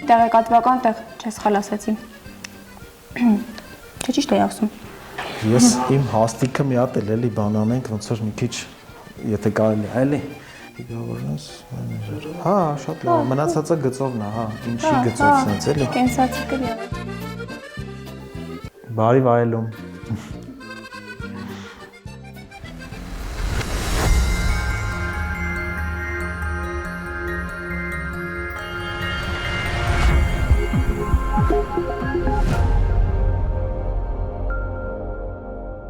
տեղեկատվական չես խլասեցի։ Չէ, ճիշտ էի ասում։ Ես իմ հաստիքը մի հատ էլի բան անենք, ոնց որ մի քիչ եթե կարելի է, էլի։ Գիտավորնես, մենեջեր։ Հա, շատ լավ, մնացածը գծովն է, հա, ինչի գծով սենց էլի։ Կենսացի կրի։ Բարի վայելում։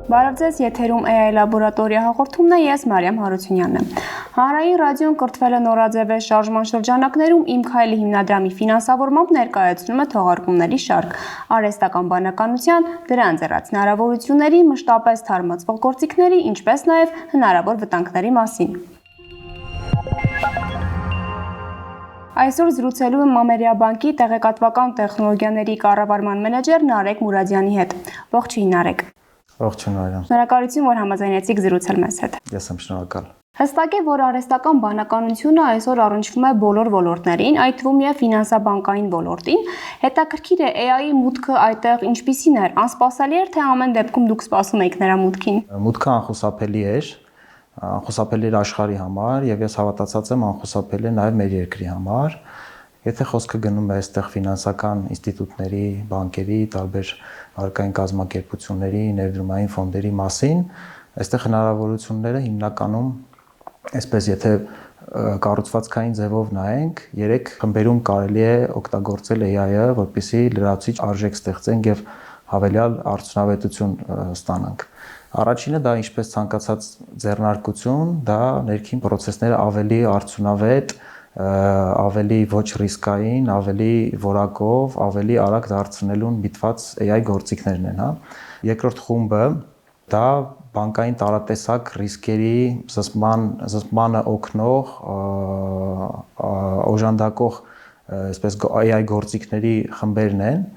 Բարև ձեզ, եթերում AI լաբորատորիա հաղորդումն է, ես Մարիամ Հարությունյանն եմ։ Հանրային ռադիոն կրթվել է նորաձևե շարժման շրջանակներում Իմ քայլի հիմնադրամի ֆինանսավորմամբ ներկայացնում է թողարկումների շարք, արհեստական բանականության, դրա ընձեռած հնարավորությունների, մշտապես թարմացվող գործիքների, ինչպես նաև հնարավոր վտանգների մասին։ Այսօր զրուցելու եմ Մամերիա բանկի տեղեկատվական տեխնոլոգիաների կառավարման մենեջեր Նարեկ Մուրադյանի հետ։ Ողջույն Նարեկ։ Ողջույն Արամ։ Շնորհակալություն, որ համաձայնեցիք զրուցել մեզ հետ։ Ես եմ շնորհակալ։ Հստակ է, որ արհեստական բանականությունը այսօր առնչվում է բոլոր ոլորտներին, այդ թվում եւ ֆինանսաբանկային ոլորտին։ Հետաքրքիր է AI-ի մուտքը այդտեղ ինչպիսին էր, անսպասելի էր, թե ամեն դեպքում դուք սպասում եք նրա մուտքին։ Մուտքը անխուսափելի էր աշխարհի համար եւ ես հավատացած եմ անխուսափելի է նաեւ մեր երկրի համար։ Եթե խոսքը գնում է այստեղ ֆինանսական ինստիտուտների, բանկերի, տարբեր հարկային կազմակերպությունների, ներդրումային ֆոնդերի մասին, այստեղ հնարավորությունները հիմնականում այսպես եթե կառուցվածքային ձևով նայենք, 3 խմբերում կարելի է օգտագործել AI-ը, որպեսզի լրացուցիչ արժեք ստեղծենք եւ հավելյալ արդյունավետություն ստանանք։ Առաջինը դա ինչպես ցանկացած ձեռնարկություն, դա ներքին process-ները ավելի արդյունավետ, ավելի ոչ ռիսկային, ավելի որակով, ավելի արագ դարձնելուն միտված AI գործիքներն են, հա։ Երկրորդ խումբը դա բանկային տարատեսակ ռիսկերի զսպմանը օգնող, օժանդակող, այսպես AI գործիքների խմբերն են։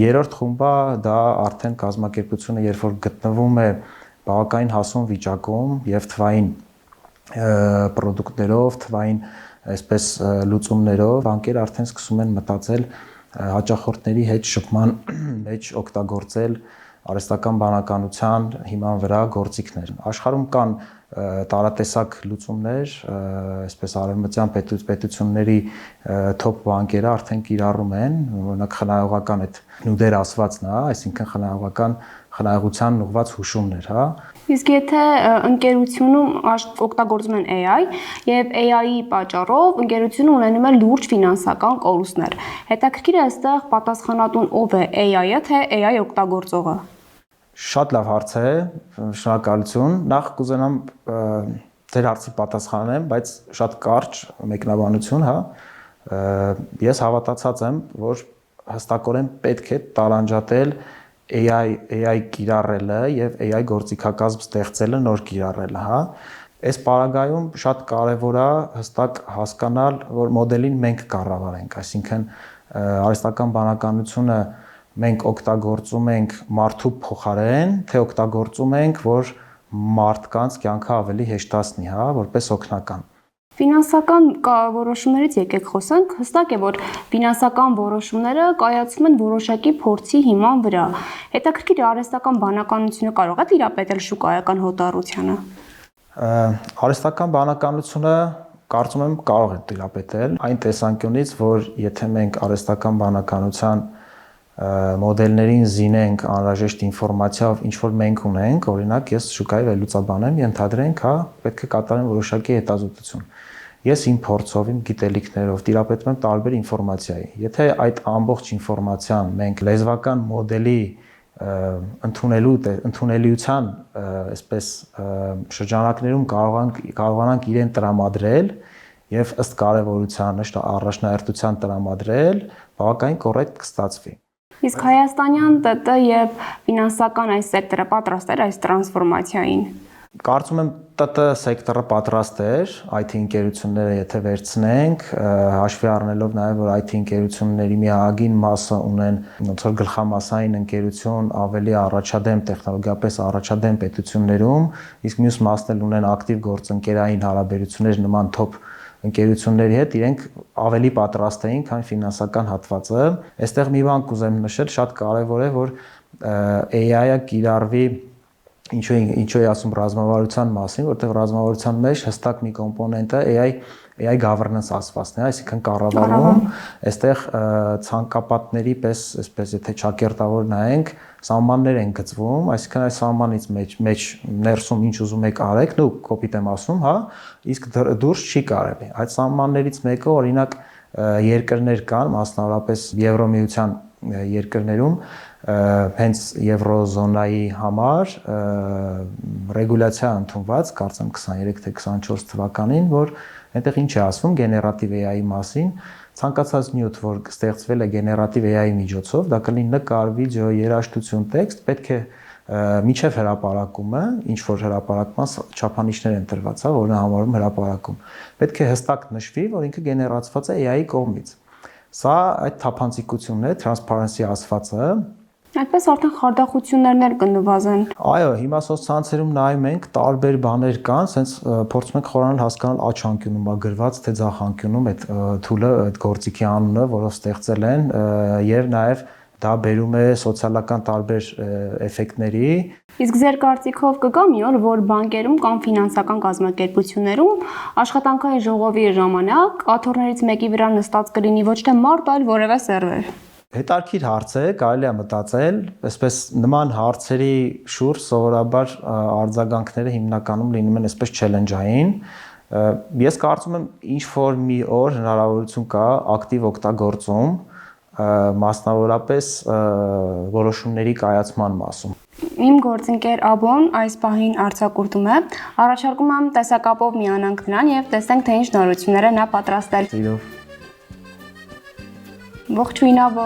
Երրորդ խումբը դա արդեն կազմակերպությունը, երբ որ գտնվում է բավականին հասուն վիճակում եւ թվային պրոդուկտներով, թվային այսպես լուծումներով, բանկերը արդեն սկսում են մտածել հաճախորդների հետ շփման մեջ օգտագործել արհեստական բանականության հիման վրա գործիքներ։ Աշխարհում կան տարատեսակ լուծումներ, այսպես արևմտյան պետությունների top բանկերը արդեն կիրառում են, օրինակ խնայողական այդ նուդեր ասվածն է, այսինքն խնայողության ուղղված հուշումներ, հա։ Իսկ եթե ընկերությունում օգտագործում են AI եւ AI-ի պատճառով ընկերությունը ունենում է լուրջ ֆինանսական կորուստներ, հետաքրքիր է այստեղ պատասխանատուն ով է, AI-ը թե AI օգտագործողը։ Շատ լավ հարց է, շնորհակալություն։ Նախ կուզենամ ձեր հարցի պատասխանեմ, բայց շատ կարճ մեկնաբանություն, հա։ Ես հավատացած եմ, որ հստակորեն պետք է տարանջատել AI կիրառելը եւ AI գործիքակազմ ստեղծելը, նոր կիրառելը, հա։ Այս պարագայում շատ կարեւոր է հստակ հասկանալ, որ մոդելին մենք կառավարենք, այսինքն արհեստական բանականությունը մենք օգտագործում ենք մարդու փոխարեն, թե օգտագործում ենք, որ մարդկանց կյանքը ավելի հեշտացնի, հա, որպես օգնական։ Ֆինանսական որոշումներից եկեք խոսենք, հստակ է, որ ֆինանսական որոշումները կայացվում են որոշակի փորձի հիման վրա։ Հետաքրքիր է արհեստական բանականությունը կարող է տիրապետել շուկայական հոտառությանը։ Արհեստական բանականությունը կարծում եմ կարող է տիրապետել այն տեսանկյունից, որ եթե մենք արհեստական բանականության մոդելներին զինենք անհրաժեշտ ինֆորմացիայով, ինչ որ մենք ունենք, օրինակ ես շուկայի վերլուծաբան եմ, ենթադրենք, հա, պետք է կատարեմ որոշակի հետազոտություն։ Ես իմ փորձով, իմ գիտելիքներով տիրապետում եմ տարբեր ինֆորմացիայի։ Եթե այդ ամբողջ ինֆորմացիան մենք լեզվական մոդելի ընդունելիության, այսպես շրջանակներում կարողանանք իրեն տրամադրել եւ ըստ կարեւորության, առաջնահերթության տրամադրել, բավականին կոռեկտ կստացվի։ Իսկ հայաստանյան ՏՏ եւ ֆինանսական այս սեկտորը պատրաստ է այս տրանսֆորմացիային։ Կարծում եմ ՏՏ սեկտորը պատրաստ էր, IT ընկերությունները եթե վերցնենք, հաշվի առնելով նաեւ որ IT ընկերությունների մի ահագին մասը ունեն ոնց որ գլխամասային ընկերություն, ավելի առաջադեմ տեխնոլոգիապես առաջադեմ պետություններում, իսկ մյուս մասն էլ ունեն ակտիվ գործընկերային հարաբերություններ նման top ընկերությունների հետ իրենք ավելի պատրաստ էին, քան ֆինանսական հատվածը։ Այստեղ մի բան կուզեմ նշել, շատ կարևոր է, որ AI-ը կիրառվի ինչու է ասում ռազմավարության մասին, որտեղ ռազմավարության մեջ հստակ մի կոմպոնենտ է AI governance ասվածն է, այսինքն կառավարում, այստեղ ցանկապատների պես, այսպես եթե ճակերտավոր նայենք, սահմաններ են գծվում, այսինքն այս սահմանից մեջ ներսում ինչ ուզում եք արեք, դու կոպիտ եմ ասում, հա, իսկ դուրս չի կարելի։ Այդ սահմաններից մեկը օրինակ երկրներ կան, մասնավորապես Եվրոմիության երկրներում հենց եվրոզոնայի համար ռեգուլյացիա ընդունված, կարծեմ 23 թե 24 թվականին, որ այնտեղ ինչ է ասվում գեներատիվ AI-ի մասին, ցանկացած նյութ, որ ստեղծվել է գեներատիվ AI-ի միջոցով, դա կլինի նկար, վիդեո, երաժշտություն, տեքստ, պետք է միջև հրապարակումը, ինչ որ հրապարակման չափանիշներ են տրված, հա, որը համարում հրապարակում, պետք է հստակ նշվի, որ ինքը գեներացված է AI-ի կողմից։ Սա այդ թափանցիկությունն է, transparency ասվածը։ Այդպես արդեն խարդախություններն էլ կնվազեն։ Այո, հիմա սոցցանցերում նայում ենք, տարբեր բաներ կան, սենց փորձում ենք խորանալ հասկանալ աջ անկյունում է գրված, թե ձախ անկյունում այդ թուլը, այդ գործիքի անունը, որով ստեղծել են, եւ նաեւ դա բերում է սոցիալական տարբեր էֆեկտների։ Իսկ ձեր կարծիքով կգա մի օր, որ բանկերում կամ ֆինանսական կազմակերպություններում աշխատանքային ժողովի ժամանակ աթոռներից մեկի վրա նստած կլինի ոչ թե մարդ, այլ որևէ սերվեր։ Հետարքիր հարց է, կարելի է մտածել, այսպես նման հարցերի շուրջ սովորաբար արձագանքները հիմնականում լինում են այսպես չելենջային։ Ես կարծում եմ ինչ որ մի օր հնարավորություն կա ակտիվ օգտագործում, մասնավորապես որոշումների կայացման մասում։ Իմ գործընկեր Աբոն այս պահին արձակուրդում է, առաջարկում եմ տեսակապով միանանք նրան եւ տեսնենք թե ինչ նորություններ է նա պատրաստել։ Սիրով։ Ողջույն Աբո։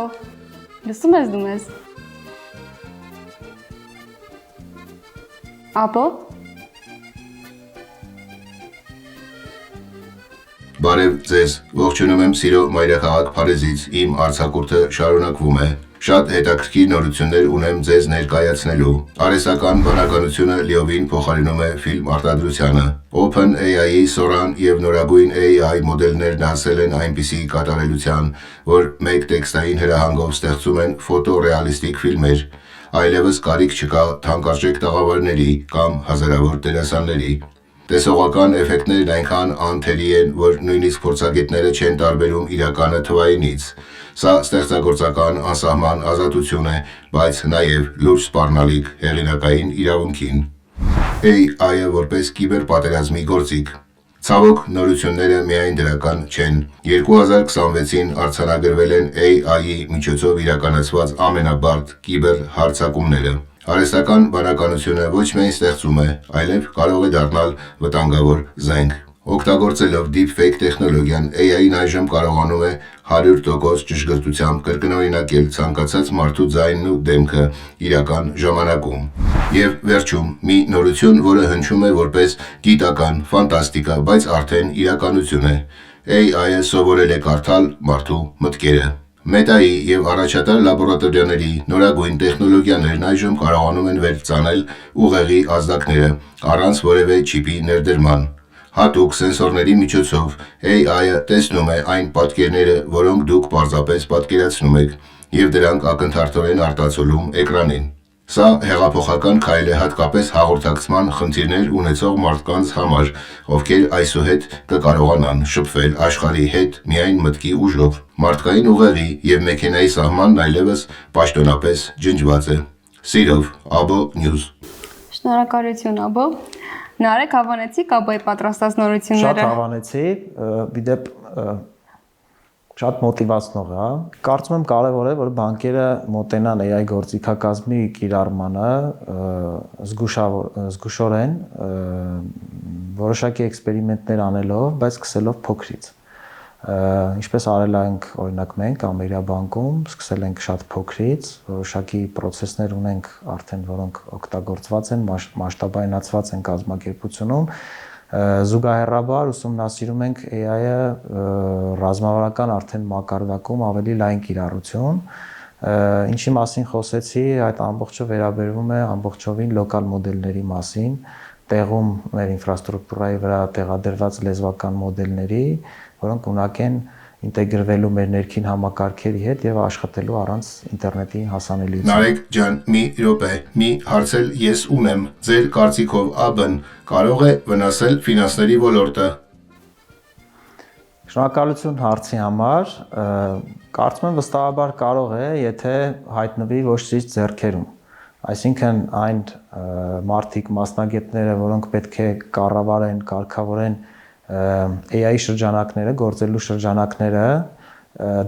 Լսում ես դու մեզ։ Աբո։ Բարև ձեզ, ողջունում եմ սիրո մայրաքաղաք Փարեզից, իմ արձակուրդը շարունակվում է։ Շատ հետաքրքիր նորություններ ունեմ ձեզ ներկայացնելու։ Արհեստական բանականությունը լիովին փոխարինում է ֆիլմ արտադրությանը։ OpenAI-ի Sora-ն եւ նորագույն AI մոդելներն հասել են այնպիսի կատարելության, որ մեկ տեքստային հրահանգով ստեղծում են ֆոտոռեալիստիկ ֆիլմեր։ Այլևս կարիք չկա թանկարժեք տաղավարների կամ հազարավոր դերասանների։ Տեսողական էֆեկտներն այնքան անթերի են, որ նույնիսկ փորձագետները չեն տարբերում իրականը թվայինից։ Սա ստեղծագործական անսահման ազատություն է, բայց նաև լուրջ սպառնալիք հեղինակային իրավունքին։ AI-ը որպես կիբերպատերազմի գործիք։ Ցավոք, նորությունները միայն դրական չեն։ 2026-ին արձանագրվել են AI-ի միջոցով իրականացված ամենաբարդ կիբերհարձակումները։ Արհեստական բանականությունը ոչ միայն ստեղծում է, այլև կարող է դառնալ վտանգավոր զենք։ Օգտագործելով deepfake տեխնոլոգիան, AI-ն այժմ կարողանում է 100% ճշգրտությամբ կրկնօրինակել ցանկացած մարդու ձայնն ու դեմքը իրական ժամանակում։ Եվ վերջում մի նորություն, որը հնչում է որպես գիտական ֆանտաստիկա, բայց արդեն իրականություն է։ AI-ը սովորել է կարդալ մարդու մտքերը։ Մետայի եւ առաջատար լաբորատորիաների նորագույն տեխնոլոգիաներն այժմ կարողանում են վերցնել ուղեղի ազդակները առանց որևէ չիպի ներդրման։ Հատուկ սենսորների միջոցով AI-ը տեսնում է այն պատկերները, որոնք դուք պարզապես պատկերացնում եք, եւ դրանք ակնթարթորեն արտացոլում էկրանին։ Սա հեղափոխական քայլ է հատկապես հաղորդակցման խնդիրներ ունեցող մարդկանց համար, ովքեր այսուհետ կկարողանան շփվել աշխարհի հետ միայն մտքի ուժով։ Մարդկային ուղեղի եւ մեքենայի սահմանն այլևս պաշտոնապես ջնջված է։ Սիրով, Abo News։ Շնորհակալություն Աբո։ Նարեկ հավանեցիք Աբոյի պատրաստած նորությունները։ Շատ հավանեցի, իդեպ շատ մոտիվացնող է։ Կարծում եմ կարևոր է, որ բանկերը մոտենան AI գործիքակազմի կիրառմանը զգուշորեն, որոշակի էքսպերիմենտներ անելով, բայց սկսելով փոքրից։ Ինչպես արել ենք օրինակ մենք Ամերիկա բանկում, սկսել ենք շատ փոքրից, որոշակի process-ներ ունենք արդեն, որոնք օգտագործված են, մասշտաբայնացված են կազմակերպությունում, զուգահեռաբար ուսումնասիրում ենք AI-ը ռազմավարական արդեն մակարդակում ավելի լայն կիրառություն, ինչի մասին խոսեցի, այդ ամբողջը վերաբերվում է ամբողջովին լոկալ մոդելների մասին, տեղում մեր ինֆրաստրուկտուրայի վրա տեղադրված լեզվական մոդելների, որոնք ունակ են ինտեգրվելու մեր ներքին համակարգերի հետ եւ աշխատելու առանց ինտերնետի հասանելիության։ Նարեկ ջան, մի րոպե, մի հարցել ես ունեմ։ Ձեր կարծիքով ԱԲ-ն կարող է վնասել ֆինանսների ոլորտը։ Շնորհակալություն հարցի համար։ Կարծում եմ վստահաբար կարող է, եթե հայտնվի ոչ ճիշտ ձեռքերում։ Այսինքն այն մարդիկ, մասնագետները, որոնք պետք է կառավարեն, կարգավորեն AI շրջանակները, գործելու շրջանակները,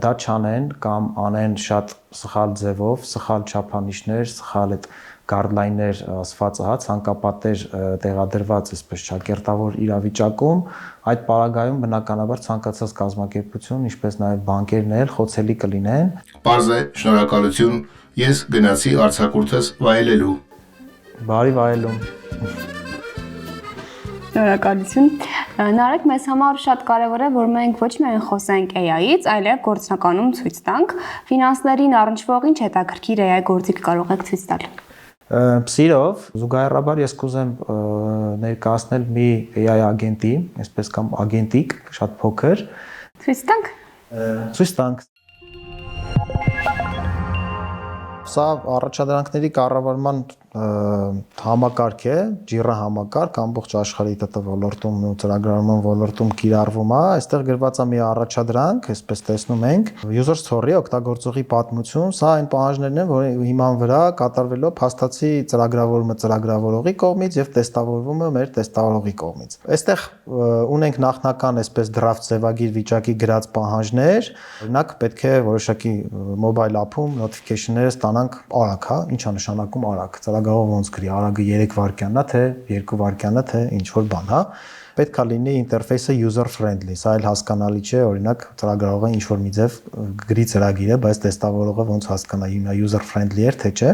դա չանեն կամ անեն շատ սխալ ձևով, սխալ չափանիշներ, սխալ այդ գարդլայններ ասված, ցանկապատեր տեղադրված, այսպես ճակերտավոր իրավիճակում, այդ պարագայում բնականաբար ցանկացած կազմակերպություն, ինչպես նաև բանկերն էլ խոցելի կլինեն։ Պարզ է, շնորհակալություն, ես գնացի արձակուրդս վայելելու։ Բարի վայելում։ Շնորհակալություն։ Նարեկ, մեզ համար շատ կարևոր է, որ մենք ոչ միայն խոսենք AI-ից, այլև գործնականում ցույց տանք ֆինանսներին առնչվող ինչ հետաքրքիր AI գործիք կարող եք ցույց տալ։ Սիրով, զուգահեռաբար ես կուզեմ ներկայացնել մի AI ագենտի, այսպես կամ ագենտիկ, շատ փոքր։ Ցույց տանք։ Ցույց տանք։ Սա առաջադրանքների կառավարման համակարգ է, ջիռը համակարգ, ամբողջ աշխարհի ՏՏ ոլորտում ու ծրագրավորման ոլորտում կիրառվում է, այստեղ գրված է մի առաջադրանք, այսպես տեսնում ենք, user story, օգտագործողի պատմություն, սա այն պահանջներն են, որի հիման վրա կատարվելով փաստացի ծրագրավորումը ծրագրավորողի կողմից եւ տեստավորումը մեր տեստավորողի կողմից։ Այստեղ ունենք նախնական այսպես draft ձևագիր վիճակի գրած պահանջներ, օրինակ պետք է որոշակի mobile app-ում notification-ները ստանանք արագ, հա, ինչ է նշանակում արագ։ Ծրագրավորողը ոնց գրի, արագը 3 վայրկյանն է, թե 2 վայրկյանն է, թե ինչ որ բան, հա։ Պետք է լինի ինտերֆեյսը user friendly, սա էլ հասկանալի չէ, օրինակ ծրագրավորողը ինչ որ մի ձև գրի ծրագիրը, բայց տեստավորողը ոնց հասկանա հիմա user friendly է, թե չէ։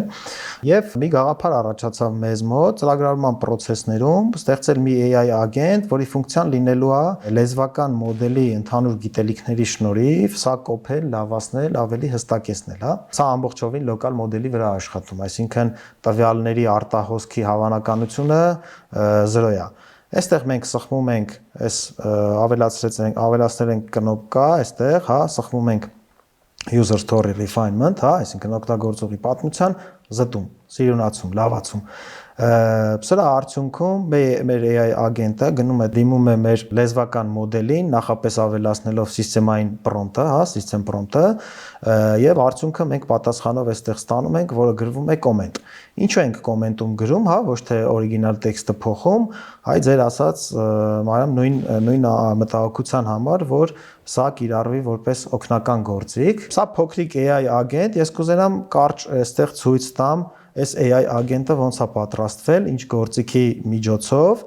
Եվ մի գաղափար առաջացավ մեզ մոտ ծրագրավորման process-ներում ստեղծել մի AI agent, որի ֆունկցիան լինելու է լեզվական մոդելի ընդհանուր գիտելիքների շնորհիվ սա կոփել, լավացնել, ավելի հստակեցնել, հա։ Սա ամբողջովին լոկալ մոդելի վրա աշխատում, այսինքն տվյալների արտահոսքի հավանականությունը 0 է։ Այստեղ մենք սխմում ենք, այս ավելացրել ենք կնոպկա, այստեղ, հա, սխմում ենք user story refinement, հա, այսինքն օգտագործողի պատմության զտում, սիրունացում, լավացում։ Սրա արդյունքում մեր AI ագենտը գնում է դիմում է մեր լեզվական մոդելին, նախապես ավելացնելով սիստեմային prompt-ը, հա, system prompt-ը, եւ արդյունքը մենք պատասխանով այստեղ ստանում ենք, որը գրվում է comment։ Ինչու ենք comment-ում գրում, հա, ոչ թե օրիգինալ տեքստը փոխում, այ ձեր ասած մարամ նույն մտահոգության համար, որ սա կիրառվի որպես օգնական գործիք։ Սա փոքրիկ AI ագենտ, ես կուզենամ կարճ այստեղ ցույց տամ այս AI ագենտը ոնց է պատրաստվել, ինչ գործիքի միջոցով,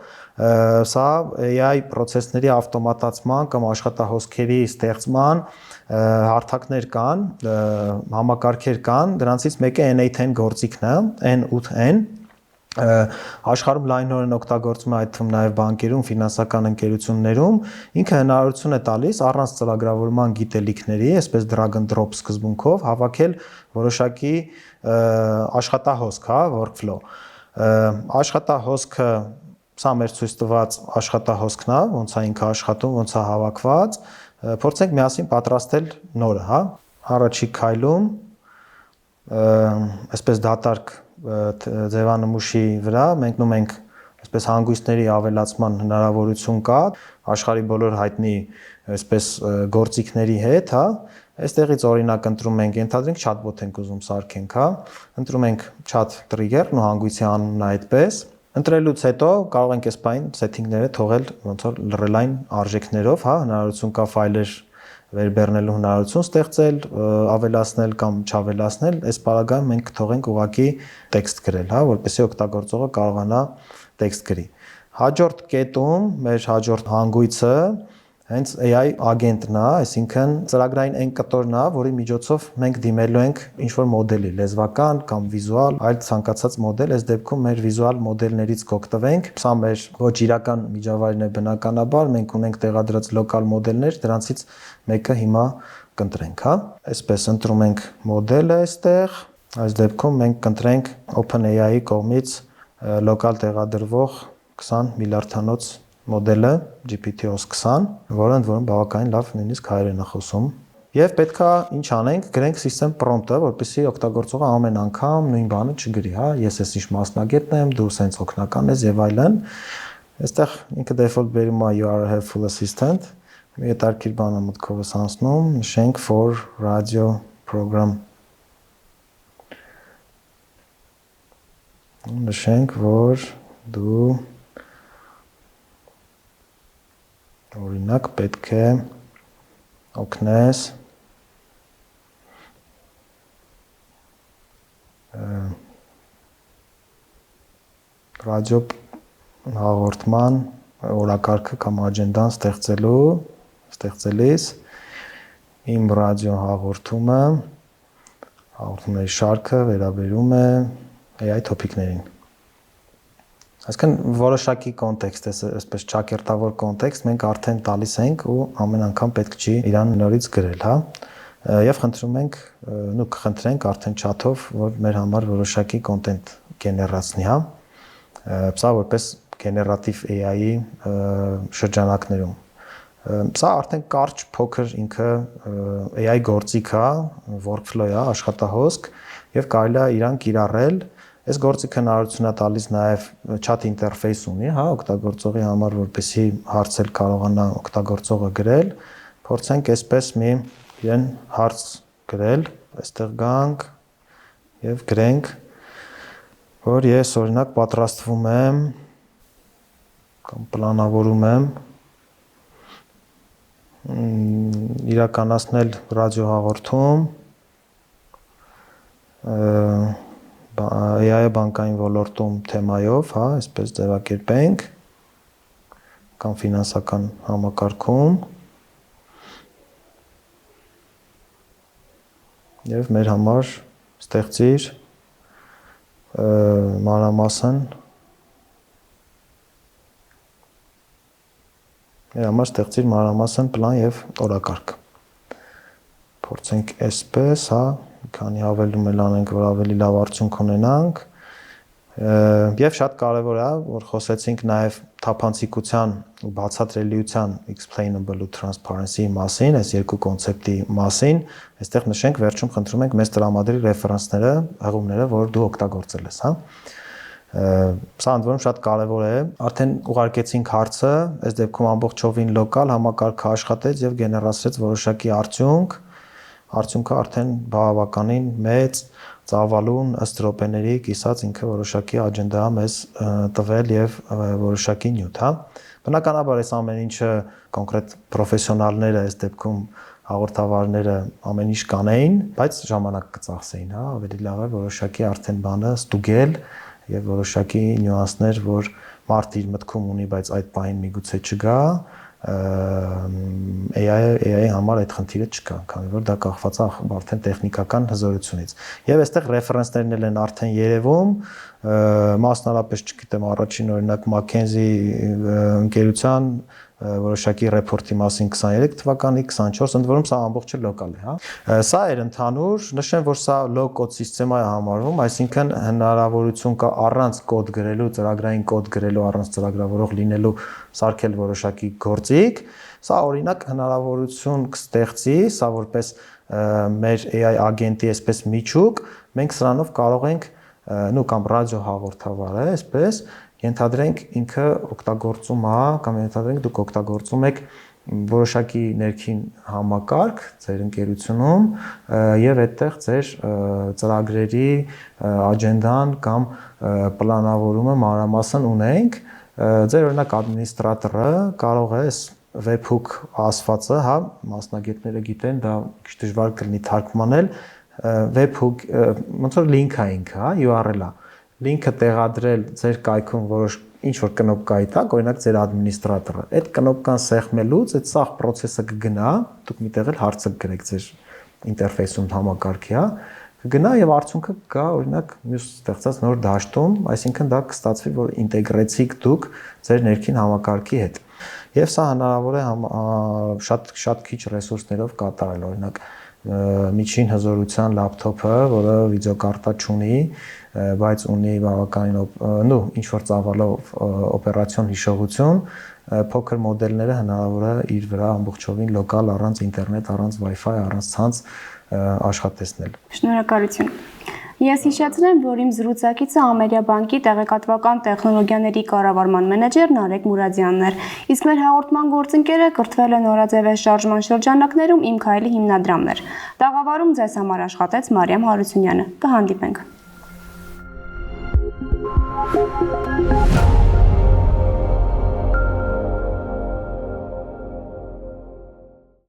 սա AI process-ների ավտոմատացման կամ աշխատահոսքերի ստեղծման հարթակներ կան, համակարգեր կան, դրանցից մեկը N8N գործիքն է, N8N աշխարհում լայնորեն օգտագործվում է այդ թվում նաև բանկերում, ֆինանսական ընկերություններում, ինքը հնարավորություն է տալիս առանց ծրագրավորման գիտելիքների, այսպես drag and drop սկզբունքով հավաքել որոշակի աշխատահոսք, հա, workflow։ Աշխատահոսքը սա մեր ցույց տված աշխատահոսքն է, ոնց է ինքը աշխատում, ոնց է հավաքված, փորձենք միասին պատրաստել նորը, հա։ Առաջի քայլում այսպես դատարկ ձևանմուշի վրա մենք նում ենք այսպես հանգույցների ավելացման հնարավորություն կա աշխարհի բոլոր հայտնի այսպես գործիքների հետ, հա։ Այստեղից օրինակ ընտրում ենք, ենթադրենք chatbot ենք ուզում սարքենք, հա։ Ընտրում ենք chat trigger-ն ու հանգույցի անունն է այդպես։ Ընտրելուց հետո կարող ենք այս բան setting-ները թողել ոնց որ լրելային արժեքներով, հա, հնարավորություն կա ֆայլեր վերբեռնելու հնարավորություն ստեղծել, ավելացնել կամ չավելացնել, այս բaragայում մենք կթողենք ուղղակի տեքստ գրել, հա, որպեսզի օգտագործողը կարողանա տեքստ գրի։ Հաջորդ կետում մեր հաջորդ հանգույցը հենց AI ագենտն է, այսինքն ծրագրային այն կտորն է, որի միջոցով մենք դիմելու ենք ինչ-որ մոդելի, լեզվական կամ վիզուալ, այլ ցանկացած մոդել, այս դեպքում մեր վիզուալ մոդելներից կօգտվենք։ Սա մեր ոչ իրական միջավայրն է բնականաբար, մենք ունենք տեղադրած լոկալ մոդելներ, դրանցից մեկը հիմա կընտրենք, հա։ Այսպես ընտրում ենք մոդելը այստեղ, այս դեպքում մենք կընտրենք OpenAI-ի կողմից լոկալ տեղադրվող 20 միլիարդանոց մոդելը GPT-OS 20, որը ընդ որում բավականին լավ նույնիսկ հայերեն է խոսում։ Եվ պետքա ինչ անենք, գրենք system prompt-ը, որպեսզի օգտագործողը ամեն անգամ նույն բանը չգրի, հա, ես ես ինչ մասնագետն եմ, դու սենց օգնական ես եւ այլն։ Այստեղ ինքը default բերում է you are a helpful assistant։ Մի հետարքիր բան է մտքովս անցնում, նշենք for radio program։ Նշենք, որ դու օրինակ պետք է օգնես ռադիո հաղորդման օրակարգը կամ աջենդան ստեղծելիս իմ ռադիո հաղորդումների շարքը վերաբերում է AI topic-ներին։ Այսինքն որոշակի կոնտեքստ է, այսպես ճակերտավոր կոնտեքստ մենք արդեն տալիս ենք ու ամեն անգամ պետք չի իրան նորից գրել, հա։ Եվ կխնդրենք արդեն chat-ով, որ մեր համար որոշակի կոնտենտ գեներացնի, հա։ Սա որպես գեներատիվ AI-ի շրջանակներում։ Սա արդեն կարճ փոքր ինքը AI գործիք է, workflow է, աշխատահոսք եւ կարելի է իրան կիրառել։ Այս գործիքը հնարավորություն է տալիս նաև chat interface ունի, հա, օգտագործողի համար, որպեսզի հարցեր կարողանա օգտագործողը գրել։ Փորձենք այսպես մի իրեն հարց գրել, այստեղ գանք եւ գրենք, որ ես օրինակ պատրաստվում եմ կամ պլանավորում եմ իրականացնել ռադիոհաղորդում AI բանկային ոլորտում թեմայով, հա, այսպես ձևակերպենք կամ ֆինանսական համակարգում եւ մեր համար ստեղծիր մանրամասն պլան եւ օրակարգ։ Փորձենք այսպես, հա, քանի հավելում էլ անենք, որ ավելի լավ արդյունք ունենանք։ Եվ շատ կարևոր է, որ խոսեցինք նաև թափանցիկության ու բացատրելիության explainable ու transparency մասին, այս երկու կոնցեպտի մասին, այստեղ նշենք վերջում խնդրում ենք մեզ տրամադրի ռեֆերենսները, հղումները, որ դու օգտագործել ես, հա։ Սա ընդ որում շատ կարևոր է։ Արդեն ուղարկեցինք հարցը, այս դեպքում ամբողջովին լոկալ համակարգը աշխատեց եւ գեներացրեց որոշակի արդյունք։ Արդյունքը արդեն բավականին մեծ ծավալուն ըստ րոպեների կիսած ինքը որոշակի աջենդա մեզ տվել եւ որոշակի նյութ, հա։ Բնականաբար այս ամեն ինչը կոնկրետ պրոֆեսիոնալները այս դեպքում հաղորդավարները ամեն ինչ կանեին, բայց ժամանակ կծախսեին, հա, ավելի լավ է որոշակի արդեն բանը ստուգել եւ որոշակի նյուանսներ, որ մարդ իր մտքում ունի, բայց այդ բանին միգուցե չգա, AI-ի համար այդ խնդիրը չկա, քանի որ դա կախված է արդեն տեխնիկական հզորությունից։ Եվ այստեղ ռեֆերենսներն էլ են արդեն երևում, մասնարարապես, չգիտեմ, առաջին օրինակ McKinsey ընկերության որոշակի ռեպորտի մասին 23 թվականի 24, ընդ որում սա ամբողջը լոկալ է, հա։ Սա էր ընդհանուր, նշեմ, որ սա low-code սիստեմա է համարվում, այսինքն հնարավորություն կա առանց կոդ գրելու, ծրագրային կոդ գրելու, առանց ծրագրավորող լինելու սարքել որոշակի գործիք։ Սա օրինակ հնարավորություն կստեղծի, սա որպես մեր AI ագենտի այսպես միջուկ, մենք սրանով կարող ենք կամ ռադիո հաղորդավարը, այսպես ենթադրենք ինքը օգտագործում է կամ ենթադրենք դուք օգտագործում եք որոշակի ներքին համակարգ ձեր ընկերությունում եւ այդտեղ ձեր ծրագրերի աջենդան կամ պլանավորումը մանրամասն ունենք, ձեր օրինակ ադմինիստրատորը կարող է webhook ասվածը, հա, մասնագետները գիտեն, դա քիչ դժվար կլինի թարգմանել, webhook ոնց որ link է ինքը, հա, URL-ը լինքը տեղադրել ձեր կայքում որոշ ինչ-որ կնոպկայի տակ, օրինակ ձեր ադմինիստրատորը։ Այդ կնոպկան սեղմելուց այդ սաղ process-ը կգնա, դուք միտեղ էլ հարցը կգրեք ձեր ինտերֆեյսում համակարգի, հա, կգնա եւ արդյունքը կգա օրինակ մյուս ստեղծած նոր դաշտում, այսինքն դա կստացվի, որ ինտեգրեցիք դուք ձեր ներքին համակարգի հետ։ Եվ սա հնարավոր է շատ քիչ ռեսուրսներով կատարել, օրինակ միջին հզորության լապթոփը, որը վիդեոկարտա չունի, բայց ունի բավականին ինչ որ ծավալով օպերացիոն հիշողություն, փոքր մոդելները հնարավոր է իր վրա ամբողջովին լոկալ առանց ինտերնետ, առանց Wi-Fi, առանց ցանց աշխատեցնել։ Շնորհակալություն։ Ես հիշեցնեմ, որ իմ զրուցակիցը Ամերիաբանկի տեղեկատվական տեխնոլոգիաների կառավարման մենեջեր Նարեկ Մուրադյանն էր։ Իսկ մեր հաղորդման գործընկերը կրթվել է նորաձև շարժման շրջանակներում Իմ քայլի հիմնադրամներ։ Տաղավարում ձեզ համար աշխատեց Մարիամ Հարությունյանը։ Կհանդիպենք։